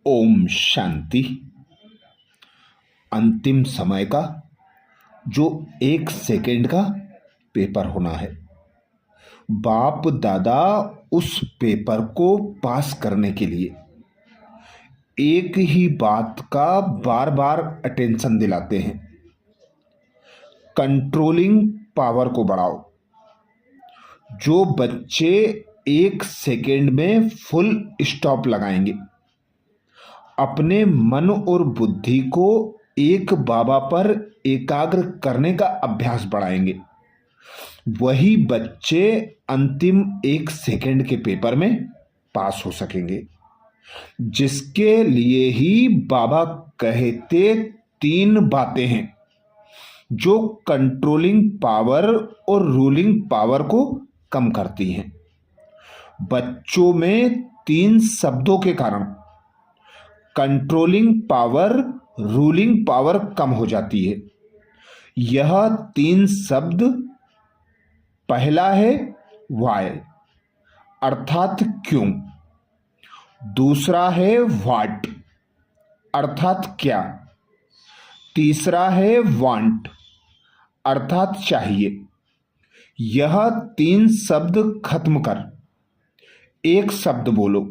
ओम शांति। अंतिम समय का जो 1 सेकेंड का पेपर होना है, बाप दादा उस पेपर को पास करने के लिए एक ही बात का बार बार अटेंशन दिलाते हैं। कंट्रोलिंग पावर को बढ़ाओ। जो बच्चे 1 सेकेंड में फुल स्टॉप लगाएंगे, अपने मन और बुद्धि को एक बाबा पर एकाग्र करने का अभ्यास बढ़ाएंगे, वही बच्चे अंतिम 1 सेकेंड के पेपर में पास हो सकेंगे। जिसके लिए ही बाबा कहते 3 बातें हैं जो कंट्रोलिंग पावर और रूलिंग पावर को कम करती हैं। बच्चों में 3 शब्दों के कारण कंट्रोलिंग पावर, रूलिंग पावर कम हो जाती है। यह 3 शब्द, पहला है वाय अर्थात क्यों, दूसरा है व्हाट अर्थात क्या, तीसरा है वांट अर्थात चाहिए। यह 3 शब्द खत्म कर एक शब्द बोलो।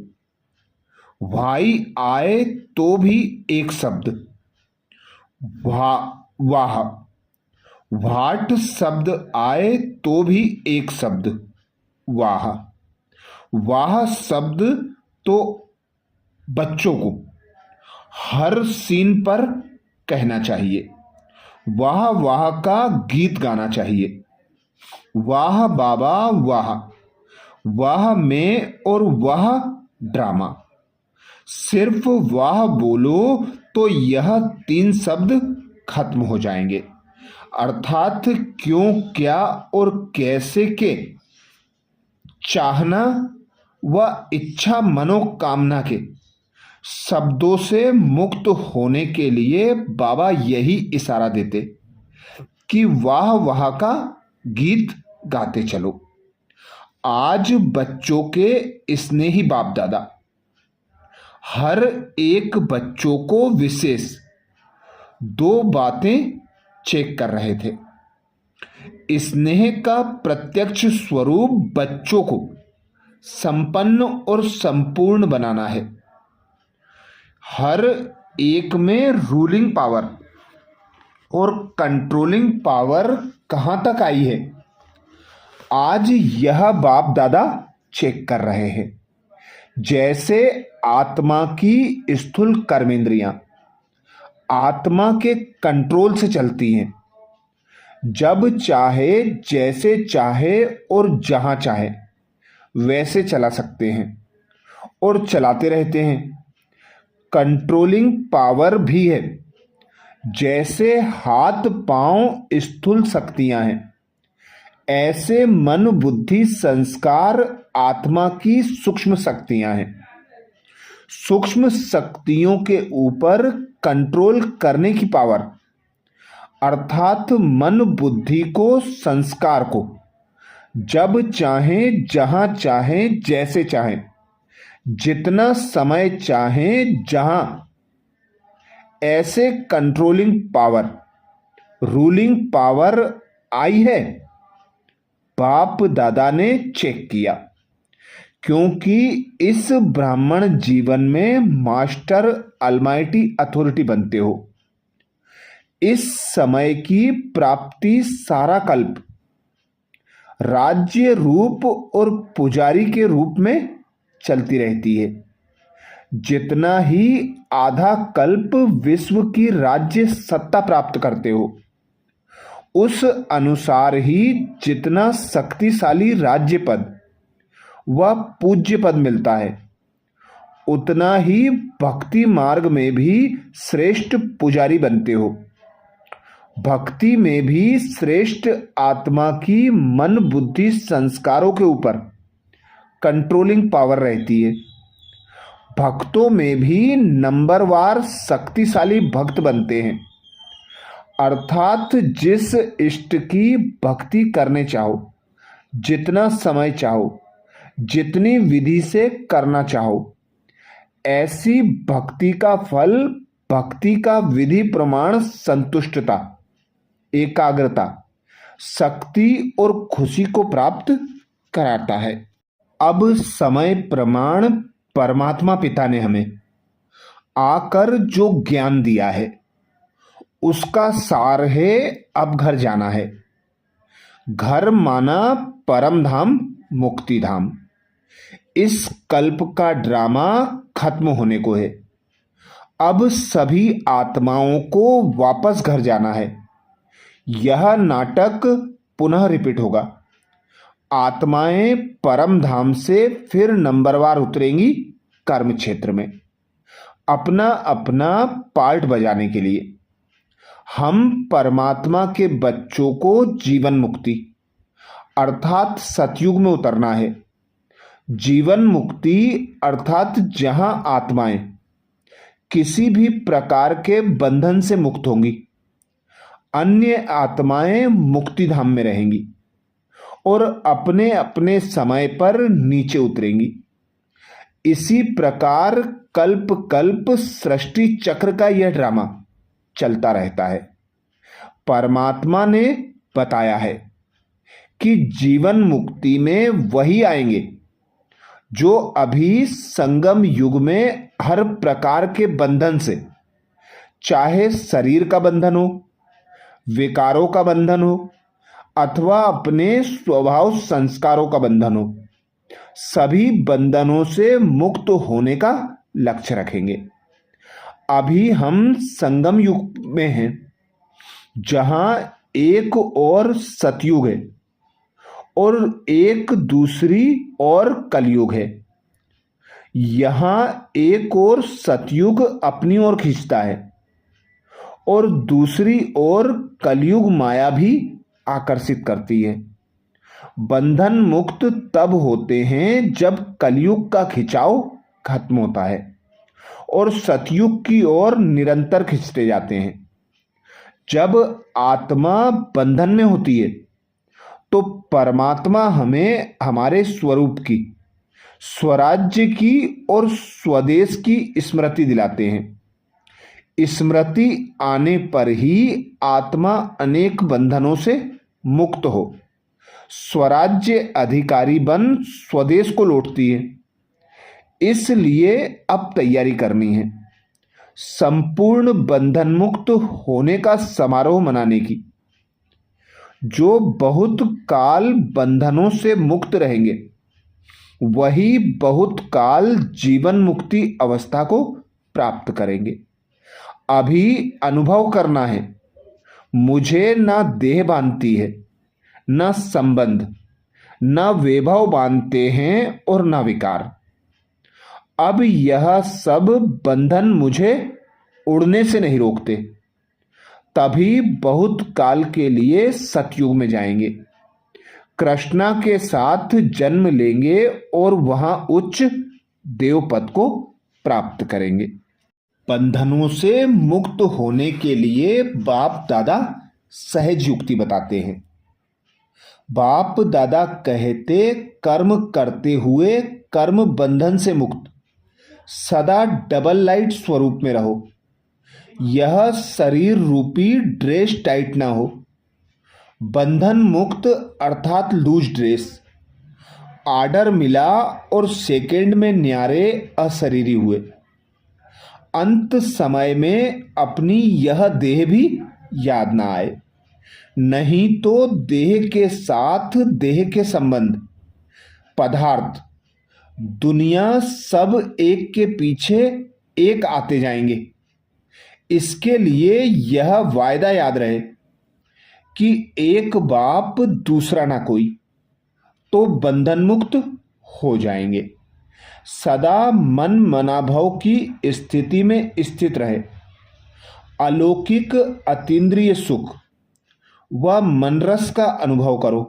भाई आए तो भी एक शब्द वाह, वाट शब्द आए तो भी एक शब्द वाह। वाह शब्द तो बच्चों को हर सीन पर कहना चाहिए। वाह वाह का गीत गाना चाहिए। वाह बाबा वाह, वाह में और वाह ड्रामा। सिर्फ वाह बोलो तो यह 3 शब्द खत्म हो जाएंगे। अर्थात क्यों, क्या और कैसे के चाहना व इच्छा मनोकामना के शब्दों से मुक्त होने के लिए बाबा यही इशारा देते कि वाह वाह का गीत गाते चलो। आज बच्चों के स्नेही बाप दादा हर एक बच्चों को विशेष 2 बातें चेक कर रहे थे। स्नेह का प्रत्यक्ष स्वरूप बच्चों को संपन्न और संपूर्ण बनाना है। हर एक में रूलिंग पावर और कंट्रोलिंग पावर कहां तक आई है, आज यह बाप दादा चेक कर रहे हैं। जैसे आत्मा की स्थूल कर्मेंद्रियां आत्मा के कंट्रोल से चलती हैं, जब चाहे, जैसे चाहे और जहां चाहे वैसे चला सकते हैं और चलाते रहते हैं। कंट्रोलिंग पावर भी है। जैसे हाथ पांव स्थूल शक्तियां हैं, ऐसे मन बुद्धि संस्कार आत्मा की सूक्ष्म शक्तियां हैं। सूक्ष्म शक्तियों के ऊपर कंट्रोल करने की पावर अर्थात मन बुद्धि को, संस्कार को जब चाहें, जहां चाहें, जैसे चाहें, जितना समय चाहें, जहां, ऐसे कंट्रोलिंग पावर, रूलिंग पावर आई है। बाप दादा ने चेक किया, क्योंकि इस ब्राह्मण जीवन में मास्टर अलमाइटी अथॉरिटी बनते हो। इस समय की प्राप्ति सारा कल्प राज्य रूप और पुजारी के रूप में चलती रहती है। जितना ही आधा कल्प विश्व की राज्य सत्ता प्राप्त करते हो, उस अनुसार ही जितना शक्तिशाली राज्य पद व पूज्य पद मिलता है, उतना ही भक्ति मार्ग में भी श्रेष्ठ पुजारी बनते हो। भक्ति में भी श्रेष्ठ आत्मा की मन बुद्धि संस्कारों के ऊपर कंट्रोलिंग पावर रहती है। भक्तों में भी नंबरवार शक्तिशाली भक्त बनते हैं। अर्थात जिस इष्ट की भक्ति करने चाहो, जितना समय चाहो, जितनी विधि से करना चाहो, ऐसी भक्ति का फल, भक्ति का विधि प्रमाण संतुष्टता, एकाग्रता, शक्ति और खुशी को प्राप्त कराता है। अब समय प्रमाण परमात्मा पिता ने हमें आकर जो ज्ञान दिया है उसका सार है अब घर जाना है। घर माना परम धाम, मुक्ति धाम। इस कल्प का ड्रामा खत्म होने को है। अब सभी आत्माओं को वापस घर जाना है। यह नाटक पुनः रिपीट होगा। आत्माएं परम धाम से फिर नंबरवार उतरेंगी कर्म क्षेत्र में, अपना अपना पार्ट बजाने के लिए। हम परमात्मा के बच्चों को जीवन मुक्ति अर्थात सतयुग में उतरना है। जीवन मुक्ति अर्थात जहां आत्माएं किसी भी प्रकार के बंधन से मुक्त होंगी, अन्य आत्माएं मुक्ति धाम में रहेंगी और अपने अपने समय पर नीचे उतरेंगी। इसी प्रकार कल्प कल्प सृष्टि चक्र का यह ड्रामा चलता रहता है। परमात्मा ने बताया है कि जीवन मुक्ति में वही आएंगे जो अभी संगम युग में हर प्रकार के बंधन से, चाहे शरीर का बंधन हो, विकारों का बंधन हो अथवा अपने स्वभाव संस्कारों का बंधन हो, सभी बंधनों से मुक्त होने का लक्ष्य रखेंगे। अभी हम संगम युग में हैं, जहां एक और सतयुग है और एक दूसरी और कलयुग है। यहां एक और सतयुग अपनी ओर खींचता है और दूसरी ओर कलयुग माया भी आकर्षित करती है। बंधन मुक्त तब होते हैं जब कलयुग का खिंचाव खत्म होता है और सतयुग की ओर निरंतर खिंचते जाते हैं। जब आत्मा बंधन में होती है तो परमात्मा हमें हमारे स्वरूप की, स्वराज्य की और स्वदेश की स्मृति दिलाते हैं। स्मृति आने पर ही आत्मा अनेक बंधनों से मुक्त हो स्वराज्य अधिकारी बन स्वदेश को लौटती है। इसलिए अब तैयारी करनी है संपूर्ण बंधन मुक्त होने का समारोह मनाने की। जो बहुत काल बंधनों से मुक्त रहेंगे वही बहुत काल जीवन मुक्ति अवस्था को प्राप्त करेंगे। अभी अनुभव करना है, मुझे ना देह बांधती है, ना संबंध, ना वैभव बांधते हैं और ना विकार। अब यह सब बंधन मुझे उड़ने से नहीं रोकते। तभी बहुत काल के लिए सतयुग में जाएंगे, कृष्णा के साथ जन्म लेंगे और वहां उच्च देवपद को प्राप्त करेंगे। बंधनों से मुक्त होने के लिए बाप दादा सहज युक्ति बताते हैं। बाप दादा कहते, कर्म करते हुए कर्म बंधन से मुक्त सदा डबल लाइट स्वरूप में रहो। यह शरीर रूपी ड्रेस टाइट ना हो। बंधन मुक्त अर्थात लूज ड्रेस। आर्डर मिला और सेकेंड में न्यारे अशरीरी हुए। अंत समय में अपनी यह देह भी याद ना आए, नहीं तो देह के साथ देह के संबंध, पदार्थ, दुनिया सब एक के पीछे एक आते जाएंगे। इसके लिए यह वायदा याद रहे कि एक बाप दूसरा ना कोई, तो बंधन मुक्त हो जाएंगे। सदा मन मनाभव की स्थिति में स्थित रहे। अलौकिक अतीन्द्रिय सुख व मन रस का अनुभव करो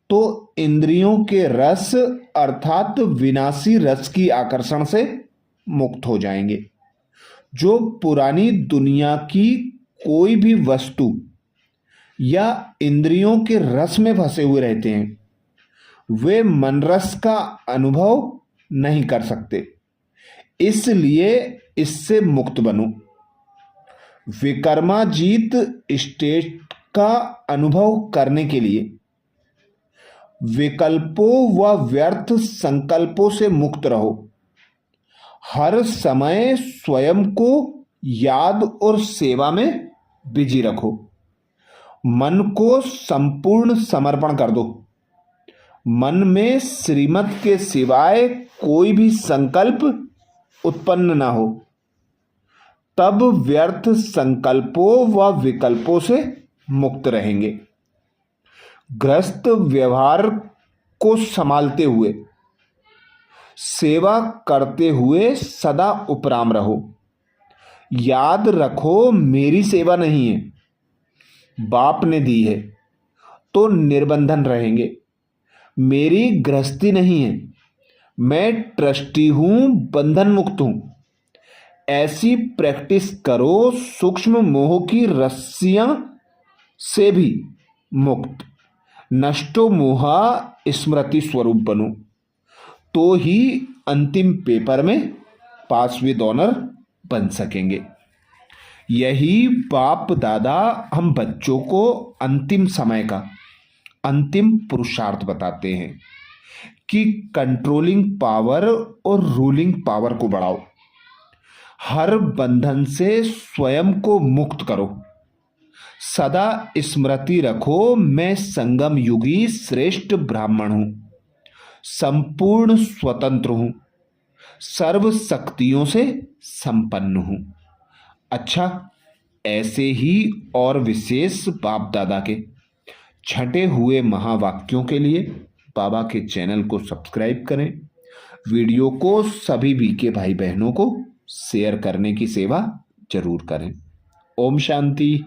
तो इंद्रियों के रस अर्थात विनाशी रस की आकर्षण से मुक्त हो जाएंगे। जो पुरानी दुनिया की कोई भी वस्तु या इंद्रियों के रस में फंसे हुए रहते हैं वे मन रस का अनुभव नहीं कर सकते। इसलिए इससे मुक्त बनो। विकर्माजीत स्टेट का अनुभव करने के लिए विकल्पों व व्यर्थ संकल्पों से मुक्त रहो। हर समय स्वयं को याद और सेवा में बिजी रखो। मन को संपूर्ण समर्पण कर दो। मन में श्रीमत के सिवाय कोई भी संकल्प उत्पन्न ना हो, तब व्यर्थ संकल्पों व विकल्पों से मुक्त रहेंगे। गृहस्थ व्यवहार को संभालते हुए, सेवा करते हुए सदा उपराम रहो। याद रखो, मेरी सेवा नहीं है, बाप ने दी है तो निर्बंधन रहेंगे। मेरी गृहस्थी नहीं है, मैं ट्रस्टी हूं, बंधन मुक्त हूं। ऐसी प्रैक्टिस करो, सूक्ष्म मोह की रस्सियां से भी मुक्त। नष्टो मोहा स्मृति स्वरूप बनो, तो ही अंतिम पेपर में पास विद ऑनर बन सकेंगे। यही बाप दादा हम बच्चों को अंतिम समय का अंतिम पुरुषार्थ बताते हैं कि कंट्रोलिंग पावर और रूलिंग पावर को बढ़ाओ। हर बंधन से स्वयं को मुक्त करो। सदा स्मृति रखो, मैं संगम युगी श्रेष्ठ ब्राह्मण हूं, संपूर्ण स्वतंत्र हूं, सर्व शक्तियों से संपन्न हूं। अच्छा, ऐसे ही और विशेष बाप दादा के छटे हुए महावाक्यों के लिए बाबा के चैनल को सब्सक्राइब करें। वीडियो को सभी बीके भाई बहनों को शेयर करने की सेवा जरूर करें। ओम शांति।